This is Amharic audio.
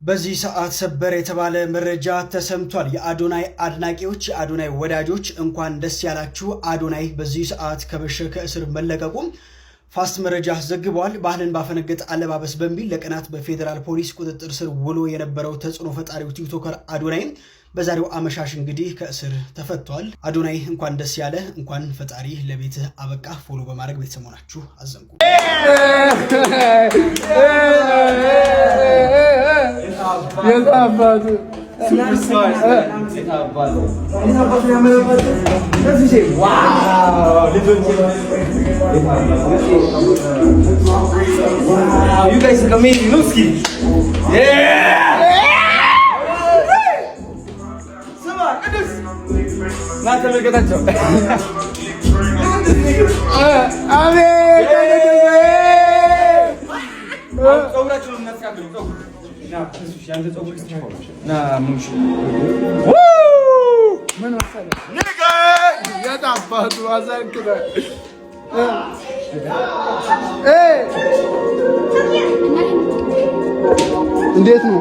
በዚህ ሰዓት ሰበር የተባለ መረጃ ተሰምቷል። የአዶናይ አድናቂዎች፣ የአዶናይ ወዳጆች እንኳን ደስ ያላችሁ። አዶናይ በዚህ ሰዓት ከእስር መለቀቁም ፋስት መረጃ ዘግቧል። ባህልን ባፈነገጠ አለባበስ በሚል ለቀናት በፌዴራል ፖሊስ ቁጥጥር ስር ውሎ የነበረው ተጽዕኖ ፈጣሪው ቲክቶከር አዶናይ በዛሬው አመሻሽ እንግዲህ ከእስር ተፈቷል። አዶናይ እንኳን ደስ ያለ፣ እንኳን ፈጣሪ ለቤትህ አበቃ። ፎሎ በማድረግ ቤተሰብ ሆናችሁ አዘንጉ። You guys are amazing. Luski. Yeah. Not to look at that. እንዴት ነው?